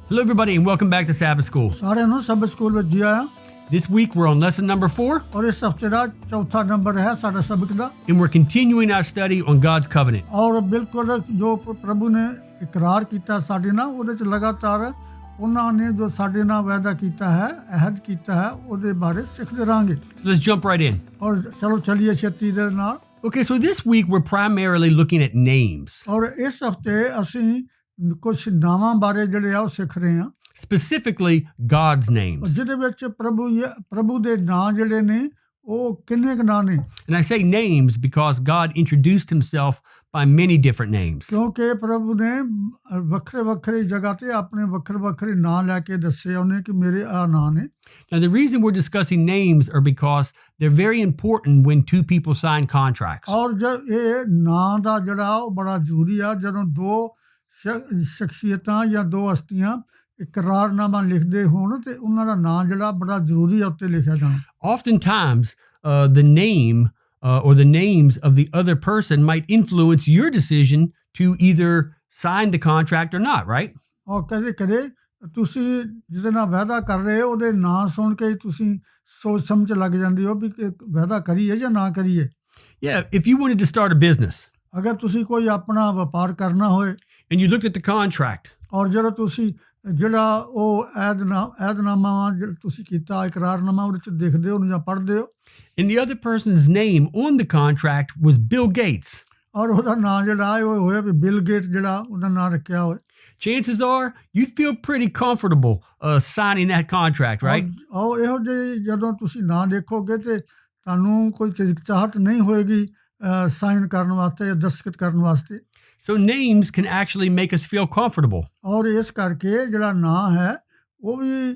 Hello, everybody, and welcome back to Sabbath School. ਸਾਰਿਆਂ ਨੂੰ ਸਬਤ ਸਕੂਲ ਵਿੱਚ ਜੀ ਆਇਆਂ। This week, we're on lesson number 4, ਔਰ ਇਸ ਹਫਤੇ ਦਾ ਚੌਥਾ ਨੰਬਰ ਹੈ ਸਾਡਾ ਸਬਕ ਦਾ। and we're continuing our study on God's covenant. ਔਰ ਬਿਲਕੁਲ ਜੋ ਪ੍ਰਭੂ ਨੇ ਇਕਰਾਰ ਕੀਤਾ ਸਾਡੇ ਨਾਲ, ਉਹਦੇ 'ਚ ਲਗਾਤਾਰ ਉਹਨਾਂ ਨੇ ਜੋ ਸਾਡੇ ਨਾਲ ਵਾਅਦਾ ਕੀਤਾ ਹੈ, ਅਹਿਦ ਕੀਤਾ ਹੈ, ਉਹਦੇ ਬਾਰੇ ਸਿੱਖਦੇ ਰਹਾਂਗੇ। So let's jump right in. ਔਰ ਚਲੋ ਚੱਲੀਏ ਛੇਤੀ ਦੇ ਨਾਲ। Okay, so this week, we're primarily looking at names, ਔਰ ਇਸ ਹਫਤੇ ਅਸੀਂ ਕੁਝ ਨਾਵਾਂ ਬਾਰੇ ਜਿਹੜੇ ਆ ਉਹ ਸਿੱਖ ਰਹੇ ਹਾਂ, specifically God's names. ਜਿਹਦੇ ਵਿੱਚ ਪ੍ਰਭੂ ਦੇ ਨਾਂ ਜਿਹੜੇ ਨੇ ਉਹ ਕਿੰਨੇ ਕੁ ਨਾਂ ਨੇ। And I say names because God introduced himself by many different names. ਕਿਉਂਕਿ ਪ੍ਰਭੂ ਨੇ ਵੱਖਰੇ ਵੱਖਰੀ ਜਗ੍ਹਾ ਤੇ ਆਪਣੇ ਵੱਖਰੇ ਵੱਖਰੇ ਨਾਂ ਲੈ ਕੇ ਦੱਸੇ ਉਹਨੇ ਕਿ ਮੇਰੇ ਆ ਨਾਂ ਨੇ। Now, the reason we're discussing names are because they're very important when two people sign contracts. ਔਰ ਇਹ ਨਾਂ ਦਾ ਜਿਹੜਾ ਉਹ ਬੜਾ ਜ਼ਰੂਰੀ ਆ ਜਦੋਂ ਦੋ ਸ਼ਖਸੀਅਤਾਂ ਜਾਂ ਦੋ ਹਸਤੀਆਂ ਇਕਰਾਰਨਾਮਾ ਲਿਖਦੇ ਹੋਣ ਤੇ ਉਹਨਾਂ ਦਾ ਨਾਂ ਜਿਹੜਾ ਬੜਾ ਜ਼ਰੂਰੀ ਆ ਉੱਤੇ ਲਿਖਿਆ ਜਾਣਾ। Oftentimes, the name or the names of the other person might influence your decision to either sign the contract or not, right? ਔਰ ਕਦੇ ਕਦੇ ਤੁਸੀਂ ਜਿਹਦੇ ਨਾਲ ਵਾਅਦਾ ਕਰ ਰਹੇ ਹੋ ਉਹਦੇ ਨਾਂ ਸੁਣ ਕੇ ਤੁਸੀਂ ਸੋਚ ਸਮਝ ਲੱਗ ਜਾਂਦੇ ਹੋ ਵੀ ਵਾਅਦਾ ਕਰੀਏ ਜਾਂ ਨਾ ਕਰੀਏ। Yeah, if you wanted to start a business ਅਗਰ ਤੁਸੀਂ ਕੋਈ ਆਪਣਾ ਵਪਾਰ ਕਰਨਾ ਹੋਏ and you looked at the contract ਔਰ ਜਦੋਂ ਤੁਸੀਂ ਜਿਹੜਾ ਉਹ ਐਦਨਾਮਾ ਜਿਹੜਾ ਤੁਸੀਂ ਕੀਤਾ ਇਕਰਾਰਨਾਮਾ ਉਹਦੇ 'ਚ ਦੇਖਦੇ ਹੋ ਉਹਨੂੰ ਜਾਂ ਪੜ੍ਹਦੇ ਹੋ and the other person's name on the contract was Bill Gates, ਔਰ ਉਹਦਾ ਨਾਂ ਜਿਹੜਾ ਉਹ ਹੋਇਆ ਵੀ ਬਿਲ ਗੇਟ ਜਿਹੜਾ ਉਹਦਾ ਨਾਂ ਰੱਖਿਆ ਹੋਏ, chances are you'd feel pretty comfortable signing that contract, right? ਔਰ ਇਹੋ ਜਿਹੀ ਜਦੋਂ ਤੁਸੀਂ ਨਾਂ ਦੇਖੋਗੇ ਤੇ ਤੁਹਾਨੂੰ ਕੋਈ ਝਿਜਕਚਾਹਟ ਨਹੀਂ ਹੋਏਗੀ ਸਾਈਨ ਕਰਨ ਵਾਸਤੇ ਜਾਂ ਦਸਤਖਤ ਕਰਨ ਵਾਸਤੇ। So names can actually make us feel comfortable. ਔਰ ਇਸ ਕਰਕੇ ਜਿਹੜਾ ਨਾਂ ਹੈ ਉਹ ਵੀ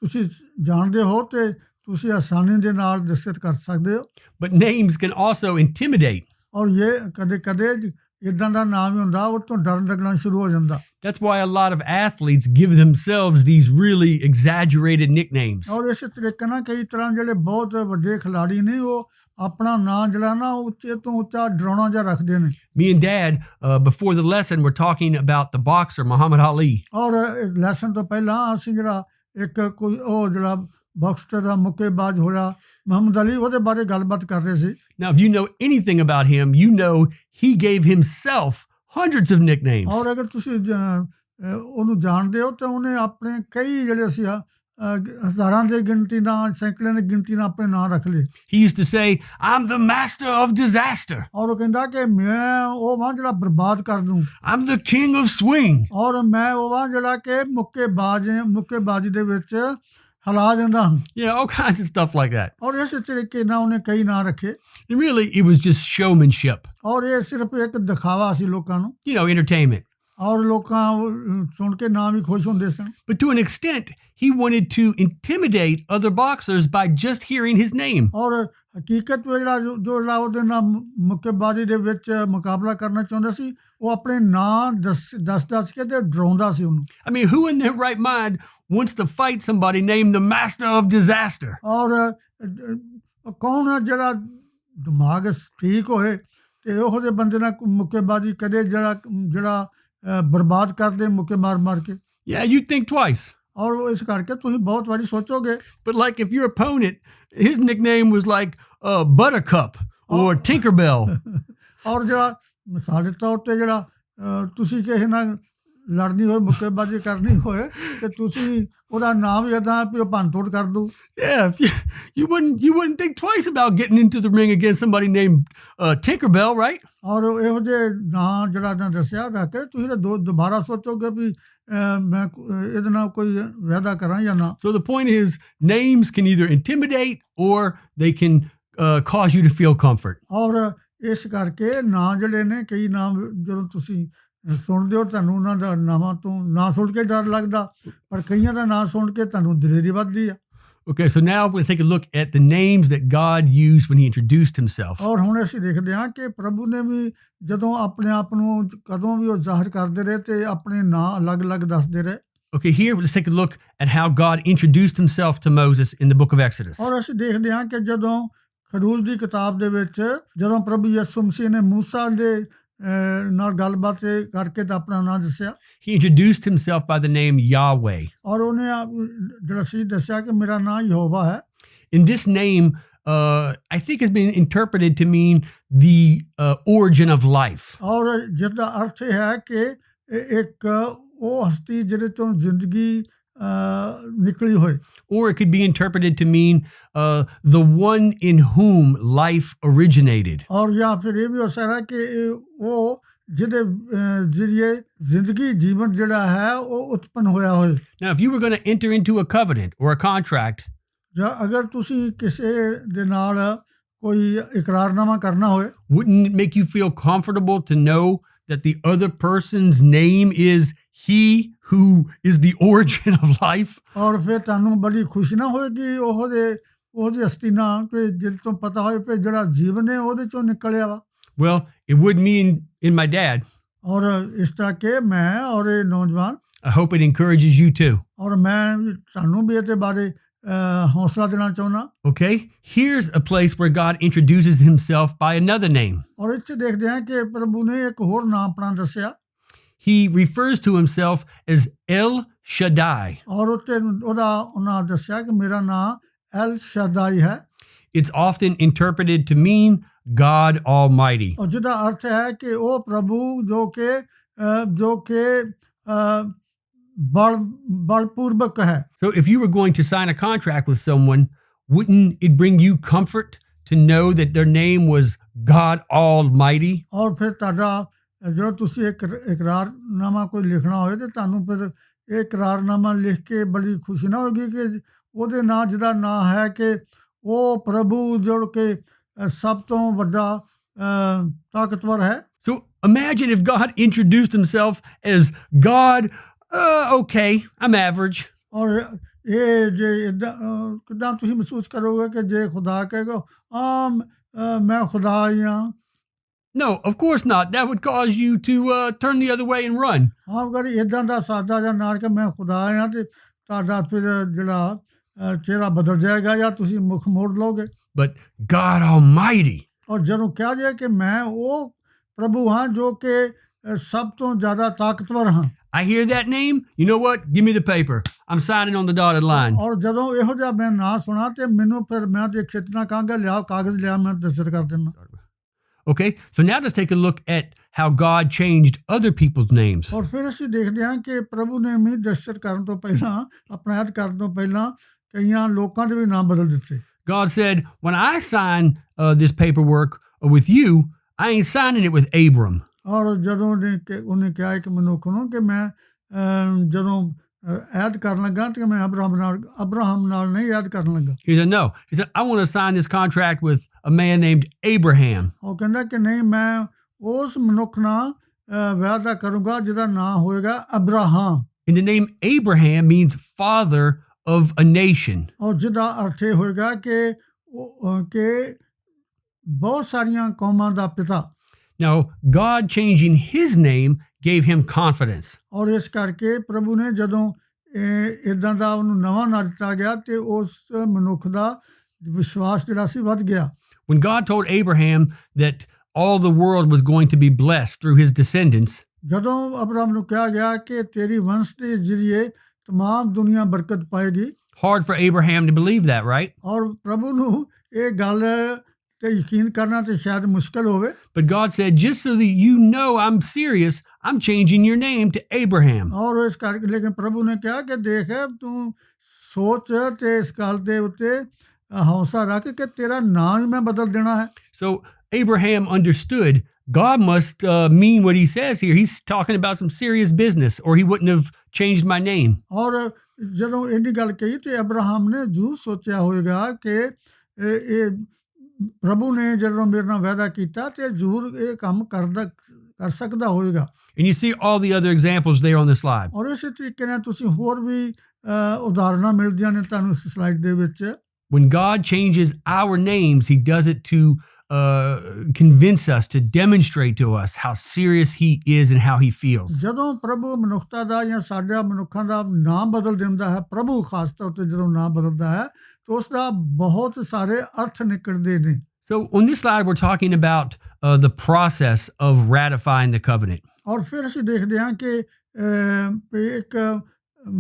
ਤੁਸੀਂ ਜਾਣਦੇ ਹੋ ਤੇ ਤੁਸੀਂ ਆਸਾਨੀ ਦੇ ਨਾਲ ਦਸਤਖਤ ਕਰ ਸਕਦੇ ਹੋ। But names can also intimidate. ਔਰ ਇਹ ਕਦੇ ਕਦੇ ਇੱਦਾਂ ਦਾ ਨਾਮ ਹੀ ਹੁੰਦਾ ਉਹ ਤੋਂ ਡਰ ਲੱਗਣਾ ਸ਼ੁਰੂ ਹੋ ਜਾਂਦਾ। That's why a lot of athletes give themselves these really exaggerated nicknames. ਔਰ ਇਸੇ ਤਰੀਕੇ ਨਾਲ ਕਈ ਤਰ੍ਹਾਂ ਜਿਹੜੇ ਬਹੁਤ ਵੱਡੇ ਖਿਲਾੜੀ ਨੇ ਉਹ ਆਪਣਾ ਨਾਂ ਜਿਹੜਾ ਨਾ ਉੱਚੇ ਤੋਂ ਉੱਚਾ ਡਰਾਉਣਾ ਜਿਹਾ ਰੱਖਦੇ ਨੇ। Me and Dad, before the lesson, we're talking about the boxer Muhammad Ali. ਔਰ ਲੈਸਨ ਤੋਂ ਪਹਿਲਾਂ ਅਸੀਂ ਜਿਹੜਾ ਇੱਕ ਕੋਈ ਉਹ ਜਿਹੜਾ ਬਾਕਸਰ ਦਾ ਮੁੱਕੇਬਾਜ਼ ਹੋਇਆ ਮੁਹੰਮਦ ਅਲੀ ਉਹਦੇ ਬਾਰੇ ਗੱਲਬਾਤ ਕਰ ਰਹੇ ਸੀ। Now, if you know anything about him, you know he gave himself hundreds of nicknames. ਔਰ ਅਗਰ ਤੁਸੀਂ ਉਹਨੂੰ ਜਾਣਦੇ ਹੋ ਤਾਂ ਉਹਨੇ ਆਪਣੇ ਕਈ ਜਿਹੜੇ ਸੀ ਹਜ਼ਾਰਾਂ ਦੀ ਗਿਣਤੀ ਨਾਲ ਸੈਂਕੜਿਆਂ ਦੀ ਗਿਣਤੀ ਨਾਲ ਆਪਣੇ ਨਾਂ ਰੱਖ ਲਏ। He used to say, I'm the master of disaster. ਔਰ ਉਹ ਕਹਿੰਦਾ ਕਿ ਮੈਂ ਉਹ ਵਾਂ ਜਿਹੜਾ ਬਰਬਾਦ ਕਰ ਦੂੰ। I'm the king of swing. ਔਰ ਮੈਂ ਉਹ ਵਾਂ ਜਿਹੜਾ ਕਿ ਮੁੱਕੇਬਾਜ਼ੀ ਦੇ ਵਿੱਚ ਹਿਲਾ ਦਿੰਦਾ ਹਾਂ। Yeah, all kinds of stuff like that. ਔਰ ਇਸੇ ਤਰੀਕੇ ਨਾਲ ਉਹਨੇ ਕਈ ਨਾਂ ਰੱਖੇ। And really, it was just showmanship. ਔਰ ਇਹ ਸਿਰਫ ਇੱਕ ਦਿਖਾਵਾ ਸੀ ਲੋਕਾਂ ਨੂੰ। You know, entertainment. ਔਰ ਲੋਕਾਂ ਸੁਣ ਕੇ ਨਾਂ ਵੀ ਖੁਸ਼ ਹੁੰਦੇ ਸਨ। But to an extent, he wanted to intimidate other boxers by just hearing his name. ਔਰ ਹਕੀਕਤ ਵਿੱਚ ਜਿਹੜਾ ਉਹਦੇ ਨਾਲ ਮੁੱਕੇਬਾਜ਼ੀ ਦੇ ਵਿੱਚ ਮੁਕਾਬਲਾ ਕਰਨਾ ਚਾਹੁੰਦਾ ਸੀ ਉਹ ਆਪਣੇ ਨਾਂ ਦੱਸ ਕੇ ਤੇ ਡਰਾਉਂਦਾ ਸੀ ਉਹਨੂੰ। I mean, who in their right mind wants to fight somebody named the master of disaster? ਔਰ ਕੌਣ ਹੈ ਜਿਹੜਾ ਦਿਮਾਗ ਠੀਕ ਹੋਏ ਤੇ ਉਹੋ ਜਿਹੇ ਬੰਦੇ ਨਾਲ ਮੁੱਕੇਬਾਜ਼ੀ ਕਰੇ ਜਿਹੜਾ ਬਰਬਾਦ ਕਰਦੇ ਮੁੱਕੇ ਮਾਰ ਕੇ। Yeah, you think twice. ਔਰ ਇਸ ਕਰਕੇ ਤੁਸੀਂ ਬਹੁਤ ਵਾਰੀ ਸੋਚੋਗੇ। But like if your opponent, his nickname was like Buttercup or Tinkerbell. ਔਰ ਜਿਹੜਾ ਮਿਸਾਲ ਦੇ ਤੌਰ ਤੇ ਜਿਹੜਾ ਤੁਸੀਂ ਕਿਸੇ ਨਾਲ ਲੜਨੀ ਹੋਏ ਮੁੱਕੇਬਾਜ਼ੀ ਕਰਨੀ ਹੋਏ ਤੇ ਤੁਸੀਂ ਉਹਦਾ ਨਾਮ ਏਦਾਂ ਵੀ ਉਹ ਭੰਨਤੋੜ ਕਰ ਦੂ। Yeah, you wouldn't think twice about getting into the ring against somebody named Tinkerbell, right? ਔਰ ਇਹੋ ਜਿਹੇ ਨਾਂ ਜਿਹੜਾ ਨਾ ਦੱਸਿਆ ਰੱਖ ਕੇ ਤੁਸੀਂ ਤਾਂ ਦੁਬਾਰਾ ਸੋਚੋਗੇ ਵੀ ਮੈਂ ਇਹਦੇ ਨਾਲ ਕੋਈ ਵਾਅਦਾ ਕਰਾਂ ਜਾਂ ਨਾ। So the point is, names can either intimidate or they can cause you to feel comfort. ਔਰ ਇਸ ਕਰਕੇ ਨਾਂ ਜਿਹੜੇ ਨੇ ਕਈ ਨਾਮ ਜਦੋਂ ਤੁਸੀਂ ਸੁਣਦੇ ਹੋ ਤੁਹਾਨੂੰ ਉਹਨਾਂ ਦਾ ਨਾਵਾਂ ਤੋਂ ਨਾਂ ਸੁਣ ਕੇ ਡਰ ਲੱਗਦਾ ਪਰ ਕਈਆਂ ਦਾ ਨਾਂ ਸੁਣ ਕੇ ਤੁਹਾਨੂੰ ਦਲੇਰੀ ਵੱਧਦੀ ਆ। Okay, so now we'll take a look at the names that God used when he introduced himself. ਔਰ ਹੁਣ ਅਸੀਂ ਦੇਖਦੇ ਹਾਂ ਕਿ ਪ੍ਰਭੂ ਨੇ ਵੀ ਜਦੋਂ ਆਪਣੇ ਆਪ ਨੂੰ ਕਦੋਂ ਵੀ ਉਹ ਜ਼ਾਹਿਰ ਕਰਦੇ ਰਹੇ ਤੇ ਆਪਣੇ ਨਾਂ ਅਲੱਗ-ਅਲੱਗ ਦੱਸਦੇ ਰਹੇ। Okay, here let's take a look at how God introduced himself to Moses in the book of Exodus. ਔਰ ਅਸੀਂ ਦੇਖਦੇ ਹਾਂ ਕਿ ਜਦੋਂ ਖਰੂਜ ਦੀ ਕਿਤਾਬ ਦੇ ਵਿੱਚ ਜਦੋਂ ਪ੍ਰਭੂ ਯਿਸੂ ਮਸੀਹ ਨੇ ਮੂਸਾ ਦੇ ਨਾਲ ਗੱਲਬਾਤ ਕਰਕੇ ਤਾਂ ਆਪਣਾ ਨਾਂ ਦੱਸਿਆ He introduced himself by the name Yahweh. ਔਰ ਉਹਨੇ ਜਿਹੜਾ ਸੀ ਦੱਸਿਆ ਕਿ ਮੇਰਾ ਨਾਂ ਯਹੋਵਾ ਹੈ And this name, I think, has been interpreted to mean the origin of life. ਔਰ ਜਿਸਦਾ ਅਰਥ ਇਹ ਹੈ ਕਿ ਇੱਕ ਉਹ ਹਸਤੀ ਜਿਹਦੇ ਤੋਂ ਜ਼ਿੰਦਗੀ ਨਿਕਲੀ ਹੋਏ Or it could be interpreted to mean the one in whom life originated. ਔਰ ਜਾਂ ਫਿਰ ਇਹ ਵੀ ਹੋ ਸਕਦਾ ਕਿ ਉਹ ਜਿਹਦੇ ਜ਼ਰੀਏ ਜ਼ਿੰਦਗੀ ਜੀਵਨ ਜਿਹੜਾ ਹੈ ਉਹ ਉਤਪੰਨ ਹੋਇਆ ਹੋਏ Now, if you were going to enter into a covenant or a contract, ਜਾਂ ਅਗਰ ਤੁਸੀਂ ਕਿਸੇ ਦੇ ਨਾਲ ਕੋਈ ਇਕਰਾਰਨਾਮਾ ਕਰਨਾ ਹੋਏ wouldn't it make you feel comfortable to know that the other person's name is he who is the origin of life? ਔਰ ਫਿਰ ਤੁਹਾਨੂੰ ਬੜੀ ਖੁਸ਼ੀ ਨਾ ਹੋਏਗੀ ਉਹਦੀ ਹਸਤੀ ਨਾਲ ਕਿ ਜਿਹਦੇ ਤੋਂ ਪਤਾ ਹੋਏ ਕਿ ਜਿਹੜਾ ਜੀਵਨ ਹੈ ਉਹਦੇ ਚੋਂ ਨਿਕਲਿਆ ਵਾ Well, it would mean in my dad. ਔਰ ਇਸ ਤਰ੍ਹਾਂ ਕਿ ਮੈਂ ਔਰ ਇਹ ਨੌਜਵਾਨ I hope it encourages you too. ਔਰ ਮੈਂ ਤੁਹਾਨੂੰ ਵੀ ਇਹਦੇ ਬਾਰੇ ਹੌਸਲਾ ਦੇਣਾ ਚਾਹੁੰਦਾ Okay, here's a place where God introduces himself by another name. ਔਰ ਇੱਥੇ ਦੇਖਦੇ ਹਾਂ ਕਿ ਪ੍ਰਭੂ ਨੇ ਇੱਕ ਹੋਰ ਨਾਮ ਆਪਣਾ ਦੱਸਿਆ He refers to himself as El Shaddai. ਔਰ ਉੱਤੇ ਉਹਨਾਂ ਦੱਸਿਆ ਕਿ ਮੇਰਾ ਨਾਮ ਐਲ ਸ਼ਦਾਈ ਹੈ It's often interpreted to mean God Almighty. ਔਰ ਜਿਹਦਾ ਅਰਥ ਹੈ ਕਿ ਉਹ ਪ੍ਰਭੂ ਜੋ ਕਿ ਬਲਪੂਰਵਕ ਹੈ So if you were going to sign a contract with someone, wouldn't it bring you comfort to know that their name was God Almighty? ਔਰ ਫਿਰ ਤੁਹਾਡਾ ਜਦੋਂ ਤੁਸੀਂ ਇਕਰਾਰਨਾਮਾ ਕੋਈ ਲਿਖਣਾ ਹੋਵੇ ਤੇ ਤੁਹਾਨੂੰ ਫਿਰ ਇਹ ਇਕਰਾਰਨਾਮਾ ਲਿਖ ਕੇ ਬੜੀ ਖੁਸ਼ੀ ਨਾ ਹੋਗੀ ਕਿ ਉਹਦੇ ਨਾਂ ਜਿਹਦਾ ਨਾਂ ਹੈ ਕਿ ਉਹ ਪ੍ਰਭੂ ਜੋ ਕਿ ਸਭ ਤੋਂ ਵੱਡਾ ਤਾਕਤਵਰ ਹੈ So imagine if God introduced himself as God, okay, I'm average. ਔਰ ਇਹ ਜੇ ਕਿੱਦਾਂ ਤੁਸੀਂ ਮਹਿਸੂਸ ਕਰੋਗੇ ਕਿ ਜੇ ਖੁਦਾ ਕਹੇਗਾ ਮੈਂ ਖੁਦਾ ਹੀ ਹਾਂ No, of course not. That would cause you to turn the other way and run. ਅਗਰ ਇੱਦਾਂ ਦਾ ਸਾਦਾ ਜਿਹਾ ਨਾਂ ਕਿ ਮੈਂ ਖੁਦਾ ਹਾਂ ਤੇ ਤੁਹਾਡਾ ਫਿਰ ਜਿਹੜਾ ਚਿਹਰਾ ਬਦਲ ਜਾਏਗਾ ਜਾਂ ਤੁਸੀਂ ਮੁਖ ਮੋੜ ਲਓਗੇ But God Almighty. ਔਰ ਜਦੋਂ ਕਿਹਾ ਜਾਏ ਕਿ ਮੈਂ ਉਹ ਪ੍ਰਭੂ ਹਾਂ ਜੋ ਕਿ ਸਭ ਤੋਂ ਜ਼ਿਆਦਾ ਤਾਕਤਵਰ ਹਾਂ I hear that name. You know what? Give me the paper. I'm signing on the dotted line. ਔਰ ਜਦੋਂ ਇਹੋ ਜਿਹਾ ਮੈਂ ਨਾਂ ਸੁਣਾ ਤੇ ਮੈਨੂੰ ਫਿਰ ਮੈਂ ਤੇ ਛੇਤੀ ਨਾਲ ਕਹਾਂਗਾ ਲਿਆਓ ਕਾਗਜ਼ ਲਿਆ ਮੈਂ ਦਸਤਖਤ ਕਰ ਦਿੰਦਾ Okay, so now let's take a look at how God changed other people's names. ਔਰ ਫਿਰ ਅਸੀਂ ਦੇਖਦੇ ਹਾਂ ਕਿ ਪ੍ਰਭੂ ਨੇ ਵੀ ਦਸਤਖਤ ਕਰਨ ਤੋਂ ਪਹਿਲਾਂ ਆਪਣਾ ਐਡ ਕਰਨ ਤੋਂ ਪਹਿਲਾਂ ਕਈਆਂ ਲੋਕਾਂ ਦੇ ਵੀ ਨਾਮ ਬਦਲ ਦਿੱਤੇ God said, when I sign this paperwork with you, I ain't signing it with Abram. ਔਰ ਜਦੋਂ ਉਹਨੇ ਕਿਹਾ ਇੱਕ ਮਨੁੱਖ ਨੂੰ ਕਿ ਮੈਂ ਜਦੋਂ ਐਡ ਕਰਨ ਲੱਗਾ ਤੇ ਮੈਂ ਅਬਰਾਹਮ ਨਾਲ ਨਹੀਂ ਐਡ ਕਰਨ ਲੱਗਾ He said, no. He said, I want to sign this contract with a man named Abraham. ਉਹ ਕਹਿੰਦਾ ਕਿ ਨਹੀਂ ਮੈਂ ਉਸ ਮਨੁੱਖ ਨਾਲ ਵਾਅਦਾ ਕਰੂੰਗਾ ਜਿਹਦਾ ਨਾਮ ਹੋਏਗਾ Abraham And the name Abraham means father of a nation. ਔਰ ਜਿਹਦਾ ਅਰਥ ਇਹ ਹੋਏਗਾ ਕਿ ਬਹੁਤ ਸਾਰੀਆਂ ਕੌਮਾਂ ਦਾ ਪਿਤਾ Now, God changing his name gave him confidence. ਔਰ ਇਸ ਕਰਕੇ ਪ੍ਰਭੂ ਨੇ ਜਦੋਂ ਇਦਾਂ ਦਾ ਉਹਨੂੰ ਨਵਾਂ ਨਾਂ ਦਿੱਤਾ ਗਿਆ ਤੇ ਉਸ ਮਨੁੱਖ ਦਾ ਵਿਸ਼ਵਾਸ ਜਿਹੜਾ ਸੀ ਵੱਧ ਗਿਆ When God told Abraham that all the world was going to be blessed through his descendants, ਜਦੋਂ ਅਬਰਾਮ ਨੂੰ ਕਿਹਾ ਗਿਆ ਕਿ ਤੇਰੀ ਵੰਸ਼ ਦੇ ਜ਼ਰੀਏ तमाम ਦੁਨੀਆ ਬਰਕਤ ਪਾਏਗੀ hard for Abraham to believe that, right? ਔਰ ਪ੍ਰਭੂ ਨੂੰ ਇਹ ਗੱਲ ਤੇ ਯਕੀਨ ਕਰਨਾ ਤੇ ਸ਼ਾਇਦ ਮੁਸ਼ਕਲ ਹੋਵੇ But God said, just so that you know I'm serious, I'm changing your name to Abraham. ਔਰ ਇਸ ਕਰਕੇ ਲੇਕਿਨ ਪ੍ਰਭੂ ਨੇ ਕਿਹਾ ਕਿ ਦੇਖ ਤੂੰ ਸੋਚ ਤੇ ਇਸ ਗੱਲ ਦੇ ਉੱਤੇ ਹੌਸਲਾ ਰੱਖ ਕਿ ਤੇਰਾ ਨਾਮ ਹੀ ਮੈਂ ਬਦਲ ਦੇਣਾ ਹੈ So Abraham understood God must mean what he says here. He's talking about some serious business, or he wouldn't have changed my name. ਔਰ ਜਦੋਂ ਇਹਦੀ ਗੱਲ ਕਹੀ ਤੇ ਅਬਰਾਹਮ ਨੇ ਜ਼ਰੂਰ ਸੋਚਿਆ ਹੋਵੇਗਾ ਕਿ ਇਹ ਪ੍ਰਭੂ ਨੇ ਜਦੋਂ ਮੇਰੇ ਨਾਲ ਵਾਅਦਾ ਕੀਤਾ ਤੇ ਜ਼ਰੂਰ ਇਹ ਕੰਮ ਕਰ ਸਕਦਾ ਹੋਵੇਗਾ And you see all the other examples there on the slide. ਔਰ ਇਸੇ ਤਰੀਕੇ ਨਾਲ ਤੁਸੀਂ ਹੋਰ ਵੀ ਉਦਾਹਰਨਾਂ ਮਿਲਦੀਆਂ ਨੇ ਤੁਹਾਨੂੰ ਇਸ ਸਲਾਈਡ ਦੇ ਵਿੱਚ When God changes our names, he does it to convince us, to demonstrate to us how serious he is and how he feels. ਜਦੋਂ ਪ੍ਰਭੂ ਮਨੁੱਖਤਾ ਦਾ ਜਾਂ ਸਾਡਾ ਮਨੁੱਖਾਂ ਦਾ ਨਾਮ ਬਦਲ ਦਿੰਦਾ ਹੈ ਪ੍ਰਭੂ ਖਾਸ ਤੌਰ ਤੇ ਜਦੋਂ ਨਾਮ ਬਦਲਦਾ ਹੈ ਤਾਂ ਉਸ ਦਾ ਬਹੁਤ ਸਾਰੇ ਅਰਥ ਨਿਕਲਦੇ ਨੇ So on this slide, we're talking about the process of ratifying the covenant. ਔਰ ਫਿਰ ਅਸੀਂ ਦੇਖਦੇ ਹਾਂ ਕਿ ਵੀ ਇੱਕ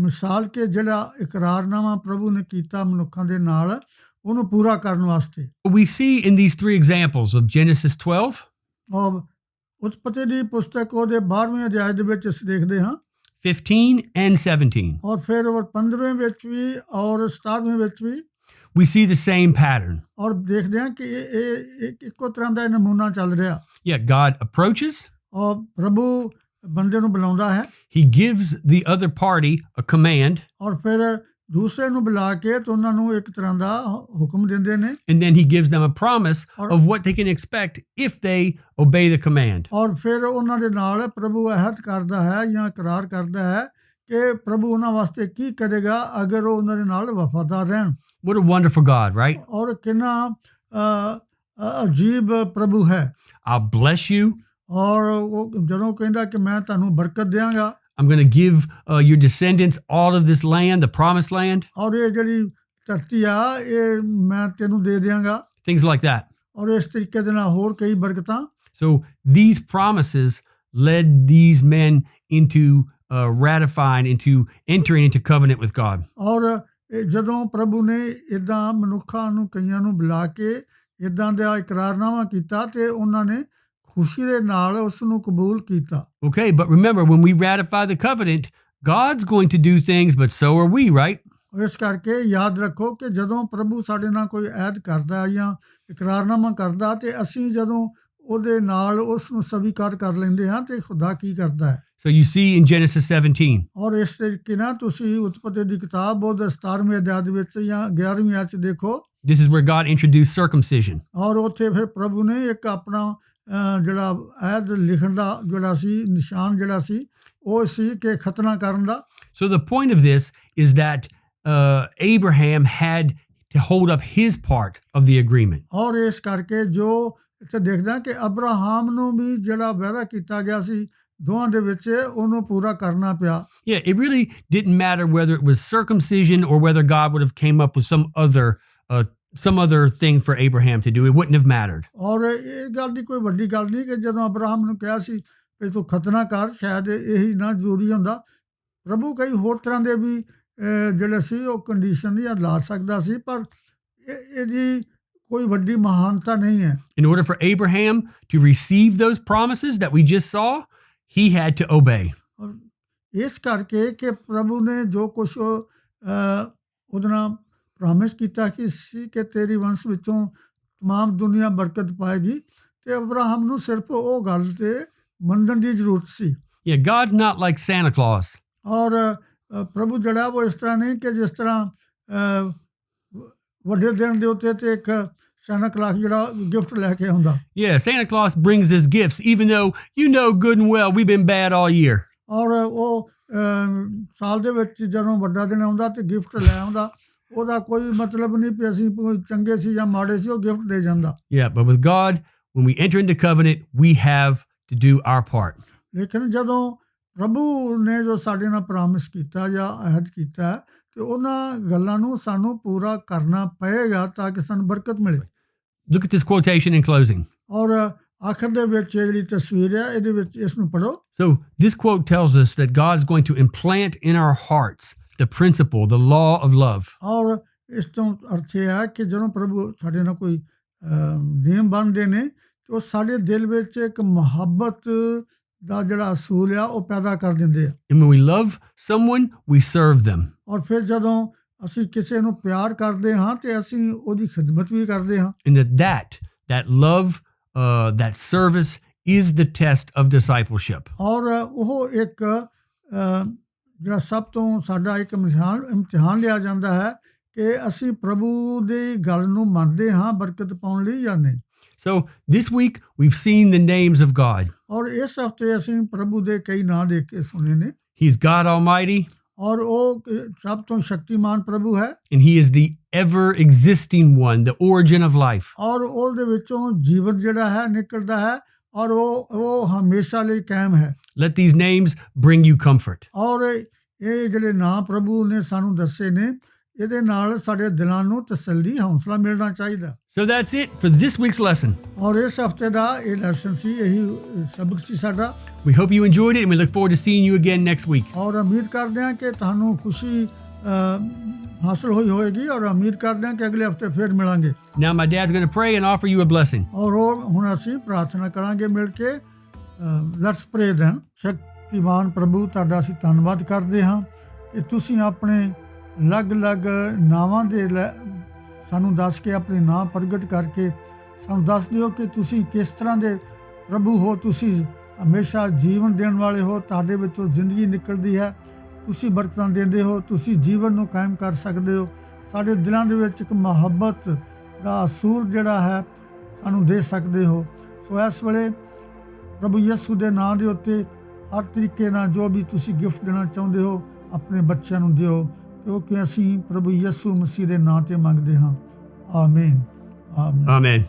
ਮਿਸਾਲ ਕਿ ਜਿਹੜਾ ਇਕਰਾਰਨਾਮਾ ਪ੍ਰਭੂ ਨੇ ਕੀਤਾ ਮਨੁੱਖਾਂ ਦੇ ਨਾਲ ਉਹਨੂੰ ਪੂਰਾ ਕਰਨ ਵਾਸਤੇ। We see in these three examples of Genesis 12, ਔਰ ਉਤਪਤੀ ਦੀ ਪੁਸਤਕ ਉਹਦੇ 12ਵੇਂ ਅਧਿਆਇ ਦੇ ਵਿੱਚ ਅਸੀਂ ਦੇਖਦੇ ਹਾਂ 15 and 17. ਔਰ ਫਿਰ ਉਹ 15ਵੇਂ ਵਿੱਚ ਵੀ ਔਰ 17ਵੇਂ ਵਿੱਚ ਵੀ We see the same pattern. ਔਰ ਦੇਖਦੇ ਹਾਂ ਕਿ ਇਹ ਇੱਕੋ ਤਰ੍ਹਾਂ ਦਾ ਨਮੂਨਾ ਚੱਲ ਰਿਹਾ। Yeah, God approaches. ਔਰ ਪ੍ਰਭੂ ਬੰਦੇ ਨੂੰ ਬੁਲਾਉਂਦਾ ਹੈ। He gives the other party a command. ਔਰ ਫਿਰ ਦੂਸਰੇ ਨੂੰ ਬੁਲਾ ਕੇ ਤੇ ਉਹਨਾਂ ਨੂੰ ਇੱਕ ਤਰ੍ਹਾਂ ਦਾ ਹੁਕਮ ਦਿੰਦੇ ਨੇ। And then he gives them a promise of what they can expect if they obey the command. ਔਰ ਫਿਰ ਉਹਨਾਂ ਦੇ ਨਾਲ ਪ੍ਰਭੂ ਅਹਿਦ ਕਰਦਾ ਹੈ ਜਾਂ ਇਕਰਾਰ ਕਰਦਾ ਹੈ ਕਿ ਪ੍ਰਭੂ ਉਹਨਾਂ ਵਾਸਤੇ ਕੀ ਕਰੇਗਾ ਅਗਰ ਉਹ ਉਹਨਾਂ ਦੇ ਨਾਲ ਵਫਾਦਾਰ ਰਹਿਣ। What a wonderful God, right? ਔਰ ਕਿੰਨਾ ਅਜੀਬ ਪ੍ਰਭੂ ਹੈ। I'll bless you. ਔਰ ਉਹ ਜਦੋਂ ਕਹਿੰਦਾ ਕਿ ਮੈਂ ਤੁਹਾਨੂੰ ਬਰਕਤ ਦਿਆਂਗਾ। I'm going to give your descendants all of this land, the promised land. ਔਰ ਇਹ ਜਿਹੜੀ ਧਰਤੀ ਆ ਇਹ ਮੈਂ ਤੈਨੂੰ ਦੇ ਦਿਆਂਗਾ। Things like that. ਔਰ ਇਸ ਤਰੀਕੇ ਦੇ ਨਾਲ ਹੋਰ ਕਈ ਬਰਕਤਾਂ। So these promises led these men into ratifying, into entering into covenant with God. ਔਰ ਜਦੋਂ ਪ੍ਰਭੂ ਨੇ ਇਦਾਂ ਮਨੁੱਖਾਂ ਨੂੰ ਕਈਆਂ ਨੂੰ ਬੁਲਾ ਕੇ ਇਦਾਂ ਦਾ ਇਕਰਾਰਨਾਮਾ ਕੀਤਾ ਤੇ ਉਹਨਾਂ ਨੇ ਖੁਸ਼ੀ ਦੇ ਨਾਲ ਉਸ ਨੂੰ ਕਬੂਲ ਕੀਤਾ। Okay, but remember, when we ratify the covenant, God's going to do things, but so are we, right? ਇਸ ਕਰਕੇ ਯਾਦ ਰੱਖੋ ਕਿ ਜਦੋਂ ਪ੍ਰਭੂ ਸਾਡੇ ਨਾਲ ਕੋਈ ਐਦ ਕਰਦਾ ਜਾਂ ਇਕਰਾਰਨਾਮਾ ਕਰਦਾ ਤੇ ਅਸੀਂ ਜਦੋਂ ਉਹਦੇ ਨਾਲ ਉਸ ਨੂੰ ਸਵੀਕਾਰ ਕਰ ਲੈਂਦੇ ਹਾਂ ਤੇ ਖੁਦਾ ਕੀ ਕਰਦਾ ਹੈ। So you see in Genesis 17. ਔਰ ਇਸ ਤਰੀਕੇ ਨਾਲ ਤੁਸੀਂ ਉਤਪਤੀ ਦੀ ਕਿਤਾਬ ਉਹਦੇ 17ਵੇਂ ਅਧਿਆਇ ਦੇ ਵਿੱਚ ਜਾਂ 11ਵੀਂ ਆਇਤ 'ਚ ਦੇਖੋ। This is where God introduced circumcision. ਔਰ ਉੱਥੇ ਫਿਰ ਪ੍ਰਭੂ ਨੇ ਇੱਕ ਆਪਣਾ ਜਿਹੜਾ ਐਦ ਲਿਖਣ ਦਾ ਜਿਹੜਾ ਸੀ ਨਿਸ਼ਾਨ ਜਿਹੜਾ ਸੀ ਉਹ ਸੀ ਕਿ ਖਤਨਾ ਕਰਨ ਦਾ। So the point of this is that Abraham had to hold up his part of the agreement. ਔਰ ਇਸ ਕਰਕੇ ਜੋ ਇੱਥੇ ਦੇਖਦਾ ਕਿ ਅਬਰਾਹਾਮ ਨੂੰ ਵੀ ਜਿਹੜਾ ਵਾਅਦਾ ਕੀਤਾ ਗਿਆ ਸੀ ਦੋਵਾਂ ਦੇ ਵਿੱਚ ਉਹਨੂੰ ਪੂਰਾ ਕਰਨਾ ਪਿਆ। Yeah, it really didn't matter whether it was circumcision or whether God would have came up with some other thing for Abraham to do. It wouldn't have mattered. ਔਰ ਇਹ ਗੱਲ ਦੀ ਕੋਈ ਵੱਡੀ ਗੱਲ ਨਹੀਂ ਕਿ ਜਦੋਂ ਅਬਰਾਹਮ ਨੂੰ ਕਿਹਾ ਸੀ ਕਿ ਤੂੰ ਖਤਨਾ ਕਰ ਸ਼ਾਇਦ ਇਹੀ ਨਾ ਜ਼ਰੂਰੀ ਹੁੰਦਾ। ਪ੍ਰਭੂ ਕਈ ਹੋਰ ਤਰ੍ਹਾਂ ਦੇ ਵੀ ਜਿਹੜੇ ਸੀ ਉਹ ਕੰਡੀਸ਼ਨ ਜਾਂ ਲਾ ਸਕਦਾ ਸੀ ਪਰ ਇਹਦੀ ਕੋਈ ਵੱਡੀ ਮਹਾਨਤਾ ਨਹੀਂ ਹੈ। In order for Abraham to receive those promises that we just saw, he had to obey. ਇਸ ਕਰਕੇ ਕਿ ਪ੍ਰਭੂ ਨੇ ਜੋ ਕੁਛ ਉਹਦੇ ਨਾਲ ਪ੍ਰੋਮਿਸ ਕੀਤਾ ਕਿ ਸੀ ਕਿ ਤੇਰੀ ਵੰਸ਼ ਵਿੱਚੋਂ ਤਮਾਮ ਦੁਨੀਆ ਬਰਕਤ ਪਾਏਗੀ ਤੇ ਅਬਰਾਹਮ ਨੂੰ ਸਿਰਫ ਉਹ ਗੱਲ ਤੇ ਮੰਨਣ ਦੀ ਜ਼ਰੂਰਤ ਸੀ। Yeah, God's not like Santa Claus. ਔਰ ਪ੍ਰਭੂ ਜਿਹੜਾ ਉਹ ਇਸ ਤਰ੍ਹਾਂ ਨਹੀਂ ਕਿ ਜਿਸ ਤਰ੍ਹਾਂ ਵੱਡੇ ਦਿਨ ਦੇ ਉੱਤੇ ਤੇ ਇੱਕ Santa Claus ਜਿਹੜਾ ਗਿਫਟ ਲੈ ਕੇ ਆਉਂਦਾ। Yeah, Santa Claus brings us gifts even though you know good and well we've been bad all year. ਔਰ ਉਹ ਸਾਲ ਦੇ ਵਿੱਚ ਜਦੋਂ ਵੱਡਾ ਦਿਨ ਆਉਂਦਾ ਤੇ ਗਿਫਟ ਲੈ ਆਉਂਦਾ ਉਹਦਾ ਕੋਈ ਮਤਲਬ ਨਹੀਂ ਕਿ ਅਸੀਂ ਚੰਗੇ ਸੀ ਜਾਂ ਮਾੜੇ ਸੀ ਉਹ ਗਿਫਟ ਦੇ ਜਾਂਦਾ। Yeah, but with God, when we enter into covenant, we have to do our part. ਲੇਕਿਨ ਜਦੋਂ ਪ੍ਰਭੂ ਨੇ ਜੋ ਸਾਡੇ ਨਾਲ ਪ੍ਰੋਮਿਸ ਕੀਤਾ ਜਾਂ ਅਹਿਦ ਕੀਤਾ ਤੇ ਉਹਨਾਂ ਗੱਲਾਂ ਨੂੰ ਸਾਨੂੰ ਪੂਰਾ ਕਰਨਾ ਪਏਗਾ ਤਾਂ ਕਿ ਸਾਨੂੰ ਬਰਕਤ ਮਿਲੇ। Look at this quotation in closing. ਔਰ ਆਖਰ ਦੇ ਵਿੱਚ ਜਿਹੜੀ ਤਸਵੀਰ ਹੈ ਇਹਦੇ ਵਿੱਚ ਇਸ ਨੂੰ ਪੜ੍ਹੋ। So this quote tells us that God's going to implant in our hearts the principle, the law of love. ਔਰ ਇਸ ਤੋਂ ਅਰਥ ਇਹ ਹੈ ਕਿ ਜਦੋਂ ਪ੍ਰਭੂ ਸਾਡੇ ਨਾਲ ਕੋਈ ਨਿਯਮ ਬਣਦੇ ਨੇ ਤੇ ਉਹ ਸਾਡੇ ਦਿਲ ਵਿੱਚ ਇੱਕ ਮੁਹੱਬਤ ਦਾ ਜਿਹੜਾ ਅਸੂਲ ਆ ਉਹ ਪੈਦਾ ਕਰ ਦਿੰਦੇ ਆ। And when we love someone, we serve them. ਔਰ ਫਿਰ ਜਦੋਂ ਅਸੀਂ ਕਿਸੇ ਨੂੰ ਪਿਆਰ ਕਰਦੇ ਹਾਂ ਤੇ ਅਸੀਂ ਉਹਦੀ ਖਿਦਮਤ ਵੀ ਕਰਦੇ ਹਾਂ। And that love, that service is the test of discipleship. ਔਰ ਉਹ ਇੱਕ ਜਿਹੜਾ ਸਭ ਤੋਂ ਸਾਡਾ ਇੱਕ ਇਮਤਿਹਾਨ ਲਿਆ ਜਾਂਦਾ ਹੈ ਕਿ ਅਸੀਂ ਪ੍ਰਭੂ ਦੀ ਗੱਲ ਨੂੰ ਮੰਨਦੇ ਹਾਂ ਬਰਕਤ ਪਾਉਣ ਲਈ ਜਾਂ ਨਹੀਂ। So this week we've seen the names of God. ਔਰ ਇਸ ਹਫ਼ਤੇ ਅਸੀਂ ਪ੍ਰਭੂ ਦੇ ਕਈ ਨਾਂ ਦੇਖ ਕੇ ਸੁਣੇ ਨੇ। He's God Almighty. ਔਰ ਉਹ ਸਭ ਤੋਂ ਸ਼ਕਤੀਮਾਨ ਪ੍ਰਭੂ ਹੈ। And he is the ever existing one, the origin of life. ਔਰ ਉਹਦੇ ਵਿੱਚੋਂ ਜੀਵਨ ਜਿਹੜਾ ਹੈ ਨਿਕਲਦਾ ਹੈ ਔਰ ਉਹ ਹਮੇਸ਼ਾ ਲਈ ਕਾਇਮ ਹੈ। Let these names bring you comfort. ਔਰ ਇਹ ਜਿਹੜੇ ਨਾਂ ਪ੍ਰਭੂ ਨੇ ਸਾਨੂੰ ਦੱਸੇ ਨੇ ਇਹਦੇ ਨਾਲ ਸਾਡੇ ਦਿਲਾਂ ਨੂੰ ਤਸੱਲੀ ਹੌਸਲਾ ਮਿਲਣਾ ਚਾਹੀਦਾ। So that's it for this week's lesson. ਔਰ ਇਸ ਹਫਤੇ ਦਾ ਇਹ ਲੈਸਨ ਸੀ, ਇਹੀ ਸਬਕ ਸੀ ਸਾਡਾ। We hope you enjoyed it, and we look forward to seeing you again next week. ਔਰ ਉਮੀਦ ਕਰਦੇ ਹਾਂ ਕਿ ਤੁਹਾਨੂੰ ਖੁਸ਼ੀ ਹਾਸਲ ਹੋਈ ਹੋਏਗੀ, ਔਰ ਉਮੀਦ ਕਰਦੇ ਹਾਂ ਕਿ ਅਗਲੇ ਹਫਤੇ ਫਿਰ ਮਿਲਾਂਗੇ। Now my dad's going to pray and offer you a blessing. ਔਰ ਹੁਣ ਅਸੀਂ ਪ੍ਰਾਰਥਨਾ ਕਰਾਂਗੇ ਮਿਲ ਕੇ। Let's ਪ੍ਰੇ then. ਸ਼ਕਤੀਮਾਨ ਪ੍ਰਭੂ, ਤੁਹਾਡਾ ਅਸੀਂ ਧੰਨਵਾਦ ਕਰਦੇ ਹਾਂ ਕਿ ਤੁਸੀਂ ਆਪਣੇ ਅਲੱਗ-ਅਲੱਗ ਨਾਵਾਂ ਦੇ ਸਾਨੂੰ ਦੱਸ ਕੇ, ਆਪਣੇ ਨਾਂ ਪ੍ਰਗਟ ਕਰਕੇ ਸਾਨੂੰ ਦੱਸ ਦਿਓ ਕਿ ਤੁਸੀਂ ਕਿਸ ਤਰ੍ਹਾਂ ਦੇ ਪ੍ਰਭੂ ਹੋ। ਤੁਸੀਂ ਹਮੇਸ਼ਾ ਜੀਵਨ ਦੇਣ ਵਾਲੇ ਹੋ, ਤੁਹਾਡੇ ਵਿੱਚੋਂ ਜ਼ਿੰਦਗੀ ਨਿਕਲਦੀ ਹੈ, ਤੁਸੀਂ ਬਰਕਤਾਂ ਦਿੰਦੇ ਹੋ, ਤੁਸੀਂ ਜੀਵਨ ਨੂੰ ਕਾਇਮ ਕਰ ਸਕਦੇ ਹੋ। ਸਾਡੇ ਦਿਲਾਂ ਦੇ ਵਿੱਚ ਇੱਕ ਮੁਹੱਬਤ ਦਾ ਅਸੂਲ ਜਿਹੜਾ ਹੈ ਸਾਨੂੰ ਦੇ ਸਕਦੇ ਹੋ। ਸੋ ਇਸ ਵੇਲੇ ਪ੍ਰਭੂ ਯਿਸੂ ਦੇ ਨਾਂ ਦੇ ਉੱਤੇ ਹਰ ਤਰੀਕੇ ਨਾਲ ਜੋ ਵੀ ਤੁਸੀਂ ਗਿਫਟ ਦੇਣਾ ਚਾਹੁੰਦੇ ਹੋ ਆਪਣੇ ਬੱਚਿਆਂ ਨੂੰ ਦਿਓ, ਕਿਉਂਕਿ ਅਸੀਂ ਪ੍ਰਭੂ ਯਿਸੂ ਮਸੀਹ ਦੇ ਨਾਂ ਤੇ ਮੰਗਦੇ ਹਾਂ। ਆਮੀਨ, ਆਮੀਨ, Amen.